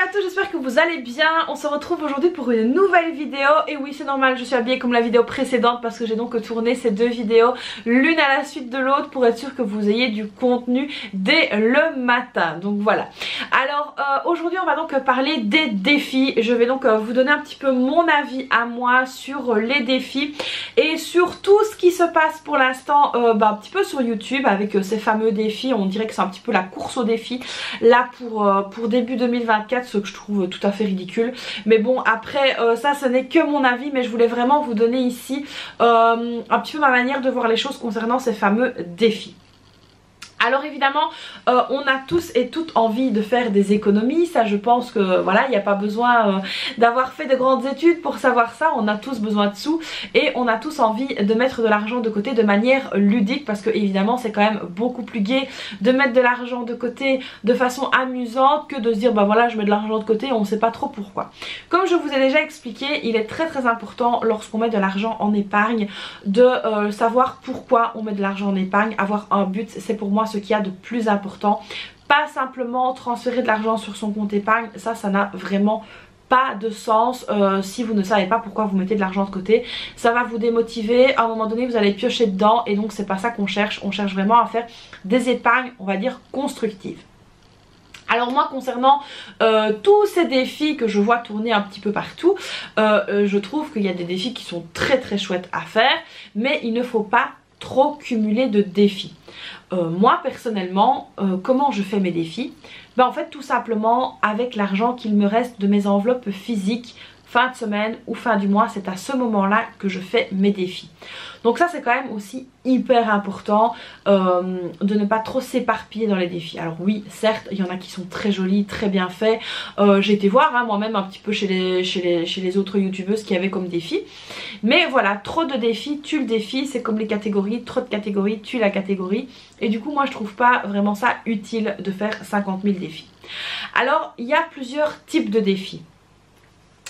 Salut à tous, j'espère que vous allez bien. On se retrouve aujourd'hui pour une nouvelle vidéo. Et oui, c'est normal, je suis habillée comme la vidéo précédente parce que j'ai donc tourné ces deux vidéos l'une à la suite de l'autre pour être sûr que vous ayez du contenu dès le matin. Donc voilà. Alors aujourd'hui on va donc parler des défis. Je vais donc vous donner un petit peu mon avis à moi sur les défis et sur tout ce qui se passe pour l'instant un petit peu sur YouTube avec ces fameux défis. On dirait que c'est un petit peu la course aux défis là pour début 2024, ce que je trouve tout à fait ridicule. Mais bon, après ça ce n'est que mon avis, mais je voulais vraiment vous donner ici un petit peu ma manière de voir les choses concernant ces fameux défis. Alors évidemment on a tous et toutes envie de faire des économies, ça je pense que voilà, il n'y a pas besoin d'avoir fait de grandes études pour savoir ça. On a tous besoin de sous et on a tous envie de mettre de l'argent de côté de manière ludique, parce que évidemment c'est quand même beaucoup plus gai de mettre de l'argent de côté de façon amusante que de se dire bah voilà je mets de l'argent de côté et on ne sait pas trop pourquoi. Comme je vous ai déjà expliqué, il est très important lorsqu'on met de l'argent en épargne de savoir pourquoi on met de l'argent en épargne, avoir un but. C'est pour moi ce qu'il y a de plus important, pas simplement transférer de l'argent sur son compte épargne, ça n'a vraiment pas de sens si vous ne savez pas pourquoi vous mettez de l'argent de côté. Ça va vous démotiver, à un moment donné vous allez piocher dedans et donc c'est pas ça qu'on cherche. On cherche vraiment à faire des épargnes, on va dire constructives. Alors moi concernant tous ces défis que je vois tourner un petit peu partout, je trouve qu'il y a des défis qui sont très chouettes à faire, mais il ne faut pas trop cumuler de défis. Moi personnellement, comment je fais mes défis? Ben en fait tout simplement avec l'argent qu'il me reste de mes enveloppes physiques fin de semaine ou fin du mois, c'est à ce moment là que je fais mes défis. Donc ça c'est quand même aussi hyper important de ne pas trop s'éparpiller dans les défis. Alors oui certes il y en a qui sont très jolis, très bien faits, j'ai été voir moi-même un petit peu chez les autres youtubeuses qui avaient comme défi, mais voilà, trop de défis tue le défi, c'est comme les catégories, trop de catégories tue la catégorie, et du coup moi je trouve pas vraiment ça utile de faire 50 000 défis. Alors il y a plusieurs types de défis.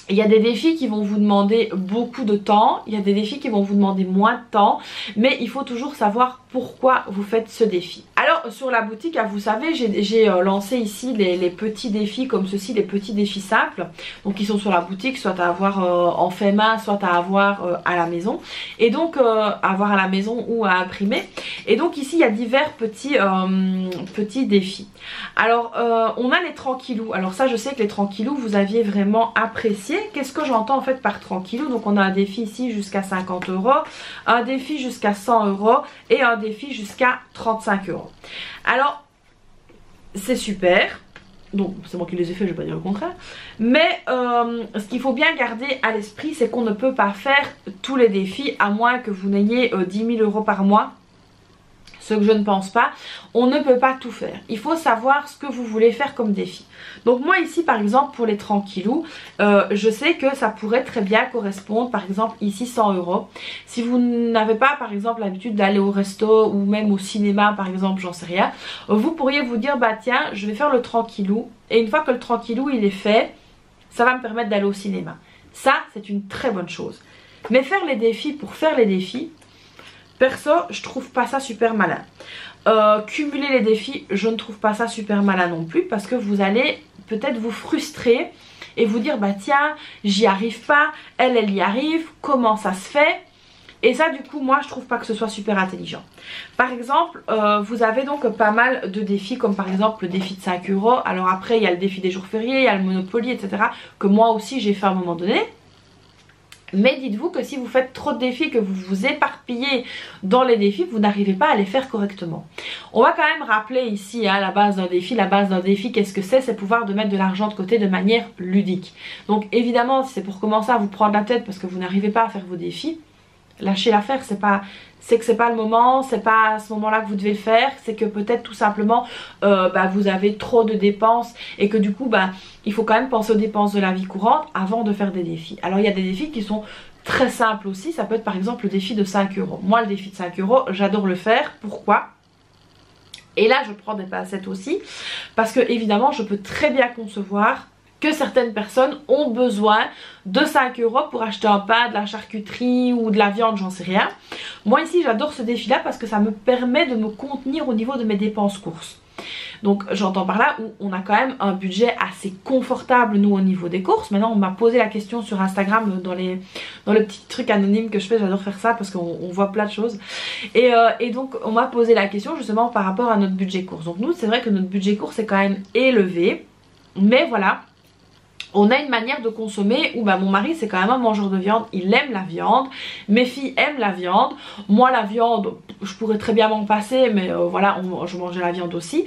Il y a des défis qui vont vous demander beaucoup de temps, il y a des défis qui vont vous demander moins de temps, mais il faut toujours savoir pourquoi vous faites ce défi. Alors sur la boutique, vous savez, j'ai lancé ici les petits défis comme ceci, les petits défis simples, donc qui sont sur la boutique, soit à avoir en fait main, soit à avoir à la maison, et donc à avoir à la maison ou à imprimer. Et donc ici il y a divers petits défis. Alors on a les tranquillous. Alors ça je sais que les tranquillous vous aviez vraiment apprécié. Qu'est-ce que j'entends en fait par tranquillou? Donc on a un défi ici jusqu'à 50 €, un défi jusqu'à 100 € et un défi jusqu'à 35 €. Alors c'est super, donc c'est moi qui les ai fait, je vais pas dire le contraire, mais ce qu'il faut bien garder à l'esprit, c'est qu'on ne peut pas faire tous les défis à moins que vous n'ayez 10 000 € par mois. Ce que je ne pense pas, on ne peut pas tout faire. Il faut savoir ce que vous voulez faire comme défi. Donc moi ici par exemple pour les tranquillous, je sais que ça pourrait très bien correspondre par exemple ici 100 €. Si vous n'avez pas par exemple l'habitude d'aller au resto ou même au cinéma par exemple, j'en sais rien, vous pourriez vous dire bah tiens je vais faire le tranquillou, et une fois que le tranquillou il est fait, ça va me permettre d'aller au cinéma. Ça c'est une très bonne chose. Mais faire les défis pour faire les défis, perso, je trouve pas ça super malin. Cumuler les défis, je ne trouve pas ça super malin non plus, parce que vous allez peut-être vous frustrer et vous dire bah tiens, j'y arrive pas, elle y arrive, comment ça se fait? Et ça du coup moi je trouve pas que ce soit super intelligent. Par exemple vous avez donc pas mal de défis comme par exemple le défi de 5 €. Alors après il y a le défi des jours fériés, il y a le Monopoly etc. que moi aussi j'ai fait à un moment donné. Mais dites-vous que si vous faites trop de défis, que vous vous éparpillez dans les défis, vous n'arrivez pas à les faire correctement. On va quand même rappeler ici la base d'un défi. La base d'un défi, qu'est-ce que c'est? C'est pouvoir de mettre de l'argent de côté de manière ludique. Donc évidemment, c'est pour commencer à vous prendre la tête parce que vous n'arrivez pas à faire vos défis. Lâchez l'affaire, c'est que c'est pas le moment, c'est pas à ce moment là que vous devez le faire, c'est que peut-être tout simplement vous avez trop de dépenses et que du coup il faut quand même penser aux dépenses de la vie courante avant de faire des défis. Alors il y a des défis qui sont très simples aussi, ça peut être par exemple le défi de 5 €. Moi le défi de 5 €, j'adore le faire. Pourquoi? Et là je prends des pincettes aussi parce que évidemment je peux très bien concevoir que certaines personnes ont besoin de 5 € pour acheter un pain, de la charcuterie ou de la viande, j'en sais rien. Moi ici j'adore ce défi là parce que ça me permet de me contenir au niveau de mes dépenses courses. Donc j'entends par là où on a quand même un budget assez confortable nous au niveau des courses. Maintenant on m'a posé la question sur Instagram dans le petit truc anonyme que je fais, j'adore faire ça parce qu'on voit plein de choses. Et donc on m'a posé la question justement par rapport à notre budget course. Donc nous c'est vrai que notre budget course est quand même élevé, mais voilà. On a une manière de consommer où mon mari c'est quand même un mangeur de viande, il aime la viande, mes filles aiment la viande, moi la viande je pourrais très bien m'en passer mais voilà je mangeais la viande aussi.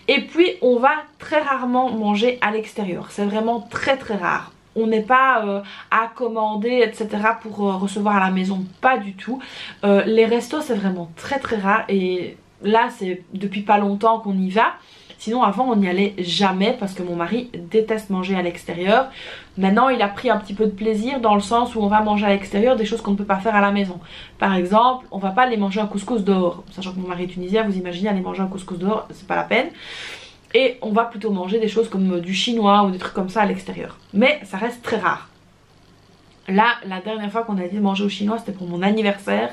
Et puis on va très rarement manger à l'extérieur, c'est vraiment très très rare. On n'est pas à commander etc pour recevoir à la maison, pas du tout. Les restos c'est vraiment très très rare et là c'est depuis pas longtemps qu'on y va. Sinon avant on n'y allait jamais parce que mon mari déteste manger à l'extérieur. Maintenant il a pris un petit peu de plaisir dans le sens où on va manger à l'extérieur des choses qu'on ne peut pas faire à la maison. Par exemple on va pas aller manger un couscous dehors. Sachant que mon mari est tunisien, vous imaginez aller manger un couscous dehors, c'est pas la peine. Et on va plutôt manger des choses comme du chinois ou des trucs comme ça à l'extérieur. Mais ça reste très rare. Là, la dernière fois qu'on a été manger au chinois, c'était pour mon anniversaire.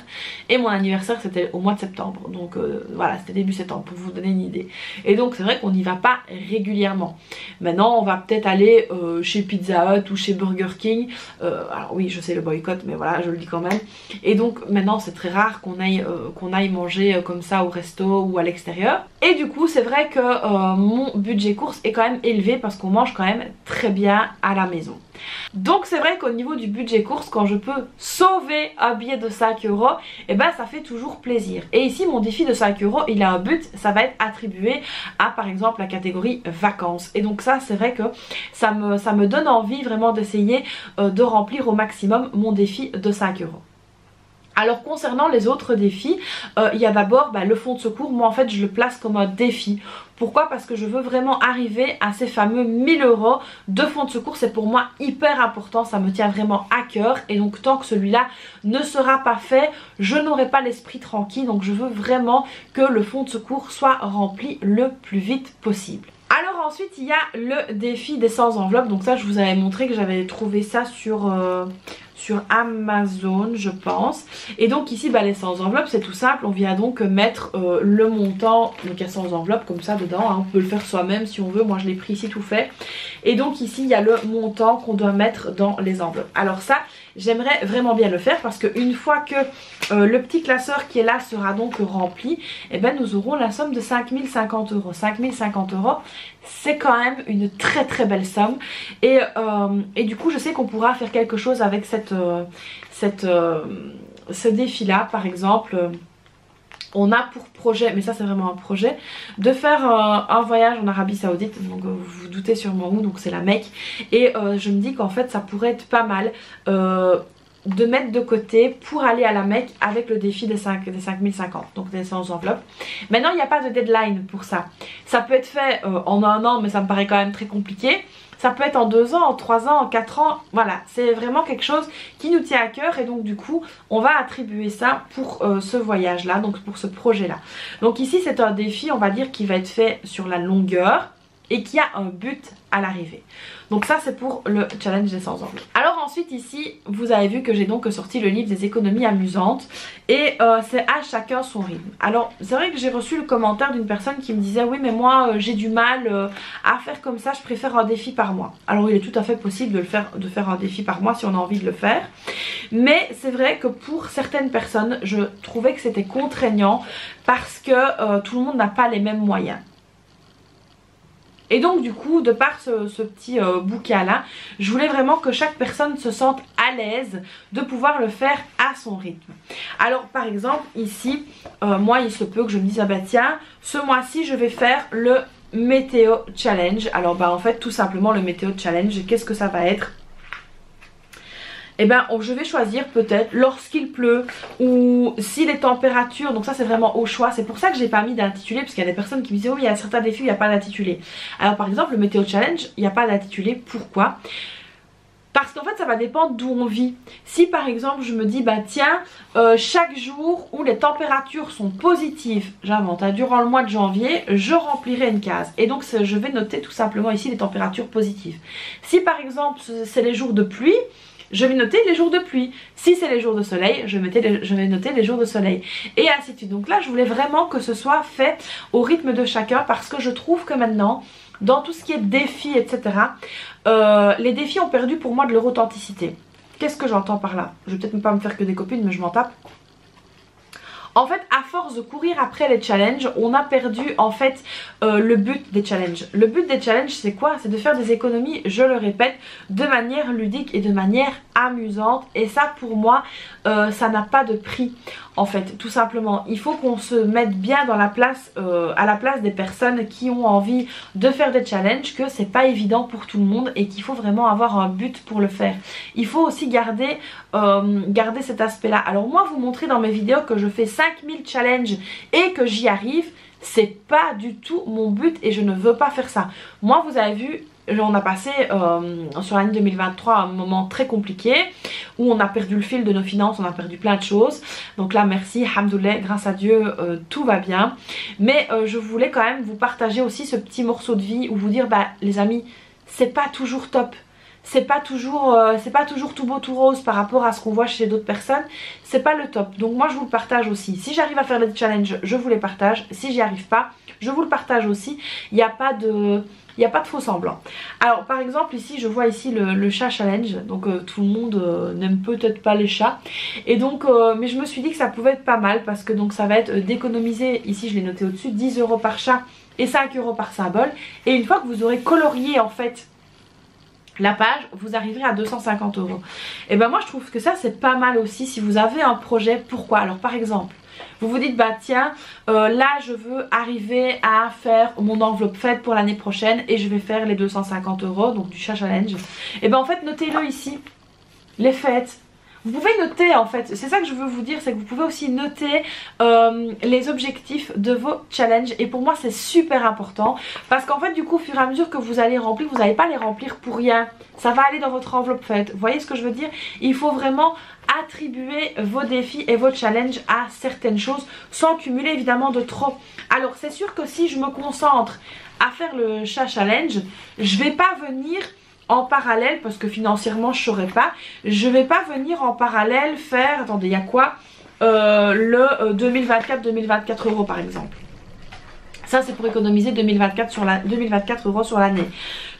Et mon anniversaire, c'était au mois de septembre. Donc voilà, c'était début septembre, pour vous donner une idée. Et donc, c'est vrai qu'on n'y va pas régulièrement. Maintenant, on va peut-être aller chez Pizza Hut ou chez Burger King. Alors oui, je sais le boycott, mais voilà, je le dis quand même. Et donc, maintenant, c'est très rare qu'on aille manger comme ça au resto ou à l'extérieur. Et du coup, c'est vrai que mon budget course est quand même élevé parce qu'on mange quand même très bien à la maison. Donc c'est vrai qu'au niveau du budget course, quand je peux sauver un billet de 5 €, et ben ça fait toujours plaisir. Et ici mon défi de 5 €, il a un but, ça va être attribué à par exemple la catégorie vacances. Et donc ça c'est vrai que ça me donne envie vraiment d'essayer de remplir au maximum mon défi de 5 €. Alors concernant les autres défis, il y a d'abord le fonds de secours. Moi en fait je le place comme un défi. Pourquoi? Parce que je veux vraiment arriver à ces fameux 1000 € de fonds de secours. C'est pour moi hyper important, ça me tient vraiment à cœur. Et donc tant que celui-là ne sera pas fait, je n'aurai pas l'esprit tranquille. Donc je veux vraiment que le fonds de secours soit rempli le plus vite possible. Alors ensuite il y a le défi des 100 enveloppes. Donc ça je vous avais montré que j'avais trouvé ça sur Amazon je pense. Et donc ici les 100 enveloppes c'est tout simple. On vient donc mettre le montant. Donc il y a 100 enveloppes comme ça dedans hein. On peut le faire soi-même si on veut. Moi je l'ai pris ici tout fait. Et donc ici il y a le montant qu'on doit mettre dans les enveloppes. Alors ça j'aimerais vraiment bien le faire parce qu'une fois que le petit classeur qui est là sera donc rempli, et nous aurons la somme de 5050 €. 5050 € c'est quand même une très très belle somme. Et du coup je sais qu'on pourra faire quelque chose avec ce défi là. Par exemple on a pour projet, mais ça c'est vraiment un projet, de faire un voyage en Arabie Saoudite. Donc vous vous doutez sûrement où, donc c'est la Mecque. Et je me dis qu'en fait ça pourrait être pas mal de mettre de côté pour aller à la Mecque avec le défi des 5050, donc des 100 enveloppes. Maintenant il n'y a pas de deadline pour ça. Ça peut être fait en un an mais ça me paraît quand même très compliqué. Ça peut être en 2 ans, en 3 ans, en 4 ans, voilà, c'est vraiment quelque chose qui nous tient à cœur et donc du coup on va attribuer ça pour ce voyage là, donc pour ce projet là. Donc ici c'est un défi on va dire qui va être fait sur la longueur et qui a un but à l'arrivée. Donc ça c'est pour le challenge des 100 enveloppes. Alors ensuite ici vous avez vu que j'ai donc sorti le livre des économies amusantes et c'est à chacun son rythme. Alors c'est vrai que j'ai reçu le commentaire d'une personne qui me disait oui mais moi j'ai du mal à faire comme ça, je préfère un défi par mois. Alors il est tout à fait possible de faire un défi par mois si on a envie de le faire. Mais c'est vrai que pour certaines personnes je trouvais que c'était contraignant parce que tout le monde n'a pas les mêmes moyens. Et donc du coup de par ce petit bouquin là, je voulais vraiment que chaque personne se sente à l'aise de pouvoir le faire à son rythme. Alors par exemple ici, moi il se peut que je me dise ah bah tiens ce mois-ci je vais faire le météo challenge. Alors en fait tout simplement le météo challenge, qu'est-ce que ça va être? Je vais choisir peut-être lorsqu'il pleut ou si les températures, donc ça c'est vraiment au choix. C'est pour ça que j'ai pas mis d'intitulé parce qu'il y a des personnes qui me disaient oh il y a certains défis où il n'y a pas d'intitulé. Alors par exemple le météo challenge il n'y a pas d'intitulé, pourquoi? Parce qu'en fait ça va dépendre d'où on vit. Si par exemple je me dis tiens chaque jour où les températures sont positives, j'invente durant le mois de janvier je remplirai une case. Et donc je vais noter tout simplement ici les températures positives. Si par exemple c'est les jours de pluie, je vais noter les jours de pluie. Si c'est les jours de soleil, je vais noter les jours de soleil. Et ainsi de suite. Donc là, je voulais vraiment que ce soit fait au rythme de chacun parce que je trouve que maintenant, dans tout ce qui est défis, etc., les défis ont perdu pour moi de leur authenticité. Qu'est-ce que j'entends par là? Je vais peut-être pas me faire que des copines, mais je m'en tape. En fait, à force de courir après les challenges, on a perdu en fait le but des challenges. Le but des challenges, c'est quoi? C'est de faire des économies, je le répète, de manière ludique et de manière amusante. Et ça, pour moi, ça n'a pas de prix. En fait, tout simplement, il faut qu'on se mette bien dans la place, à la place des personnes qui ont envie de faire des challenges, que c'est pas évident pour tout le monde et qu'il faut vraiment avoir un but pour le faire. Il faut aussi garder cet aspect-là. Alors moi, vous montrer dans mes vidéos que je fais 5000 challenges et que j'y arrive, c'est pas du tout mon but et je ne veux pas faire ça. Moi, vous avez vu, on a passé sur l'année 2023 un moment très compliqué où on a perdu le fil de nos finances, on a perdu plein de choses. Donc là, merci, alhamdoulilah, grâce à Dieu, tout va bien. Mais je voulais quand même vous partager aussi ce petit morceau de vie où vous dire, bah les amis, c'est pas toujours top. C'est pas toujours tout beau tout rose par rapport à ce qu'on voit chez d'autres personnes. C'est pas le top. Donc moi je vous le partage aussi. Si j'arrive à faire des challenges, je vous les partage. Si j'y arrive pas, je vous le partage aussi. Il n'y a pas de faux semblant. Alors par exemple ici je vois ici le chat challenge. Donc tout le monde n'aime peut-être pas les chats. Et donc mais je me suis dit que ça pouvait être pas mal parce que donc ça va être d'économiser, ici je l'ai noté au-dessus, 10 € par chat et 5 € par symbole. Et une fois que vous aurez colorié en fait la page, vous arriverez à 250 €. Et ben moi je trouve que ça c'est pas mal aussi si vous avez un projet. Pourquoi? Alors par exemple, vous vous dites bah tiens là je veux arriver à faire mon enveloppe fête pour l'année prochaine et je vais faire les 250 €, donc du chat challenge. Et ben en fait notez-le ici, les fêtes. Vous pouvez noter en fait, c'est ça que je veux vous dire, c'est que vous pouvez aussi noter les objectifs de vos challenges. Et pour moi c'est super important parce qu'en fait du coup au fur et à mesure que vous allez remplir, vous n'allez pas les remplir pour rien. Ça va aller dans votre enveloppe faite, vous voyez ce que je veux dire? Il faut vraiment attribuer vos défis et vos challenges à certaines choses sans cumuler évidemment de trop. Alors c'est sûr que si je me concentre à faire le chat challenge, je vais pas venir en parallèle, parce que financièrement je saurais pas, je vais pas venir en parallèle faire, attendez il y a quoi, le 2024 € par exemple. Ça c'est pour économiser 2024 € sur l'année.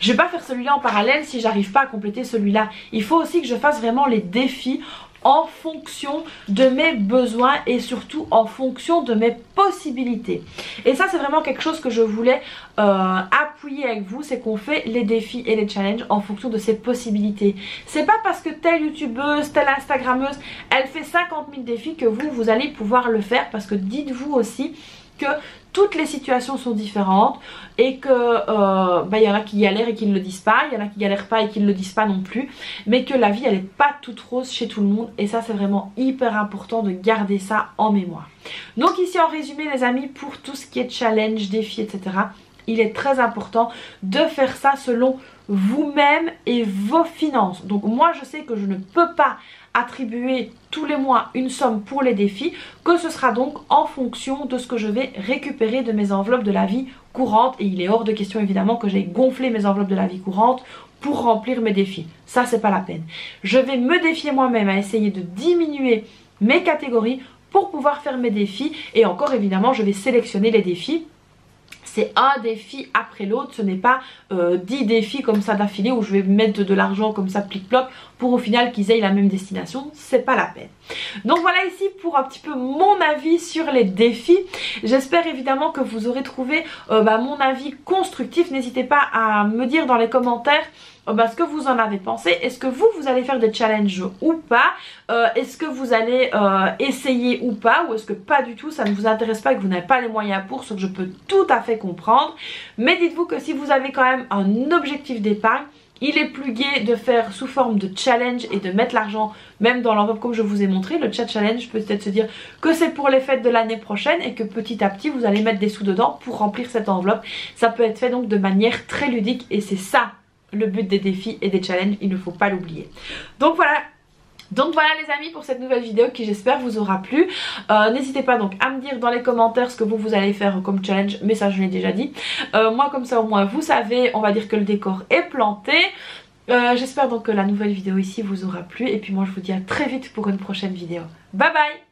Je vais pas faire celui-là en parallèle si j'arrive pas à compléter celui-là. Il faut aussi que je fasse vraiment les défis en fonction de mes besoins et surtout en fonction de mes possibilités. Et ça c'est vraiment quelque chose que je voulais appuyer avec vous, c'est qu'on fait les défis et les challenges en fonction de ses possibilités. C'est pas parce que telle youtubeuse, telle instagrammeuse, elle fait 50 000 défis que vous allez pouvoir le faire, parce que dites-vous aussi que toutes les situations sont différentes et que y en a qui galèrent et qui ne le disent pas, il y en a qui galèrent pas et qui ne le disent pas non plus, mais que la vie elle n'est pas toute rose chez tout le monde et ça c'est vraiment hyper important de garder ça en mémoire. Donc ici en résumé les amis, pour tout ce qui est challenge, défi, etc., il est très important de faire ça selon vous-même et vos finances. Donc moi je sais que je ne peux pas attribuer tous les mois une somme pour les défis, que ce sera donc en fonction de ce que je vais récupérer de mes enveloppes de la vie courante. Et il est hors de question évidemment que j'aille gonfler mes enveloppes de la vie courante pour remplir mes défis. Ça c'est pas la peine. Je vais me défier moi-même à essayer de diminuer mes catégories pour pouvoir faire mes défis. Et encore évidemment je vais sélectionner les défis. C'est un défi après l'autre, ce n'est pas 10 défis comme ça d'affilée où je vais mettre de l'argent comme ça plic-ploc pour au final qu'ils aient la même destination, c'est pas la peine. Donc voilà ici pour un petit peu mon avis sur les défis. J'espère évidemment que vous aurez trouvé mon avis constructif. N'hésitez pas à me dire dans les commentaires ce que vous en avez pensé. Est-ce que vous allez faire des challenges ou pas? Est-ce que vous allez essayer ou pas? Ou est-ce que pas du tout, ça ne vous intéresse pas et que vous n'avez pas les moyens pour, ce que je peux tout à fait comprendre. Mais dites-vous que si vous avez quand même un objectif d'épargne, il est plus gai de faire sous forme de challenge et de mettre l'argent même dans l'enveloppe comme je vous ai montré. Le chat challenge peut-être se dire que c'est pour les fêtes de l'année prochaine et que petit à petit vous allez mettre des sous dedans pour remplir cette enveloppe. Ça peut être fait donc de manière très ludique et c'est ça le but des défis et des challenges, il ne faut pas l'oublier. Donc voilà les amis pour cette nouvelle vidéo qui j'espère vous aura plu. N'hésitez pas donc à me dire dans les commentaires ce que vous allez faire comme challenge, mais ça je l'ai déjà dit. Moi comme ça au moins vous savez, on va dire que le décor est planté. J'espère donc que la nouvelle vidéo ici vous aura plu et puis moi je vous dis à très vite pour une prochaine vidéo. Bye bye.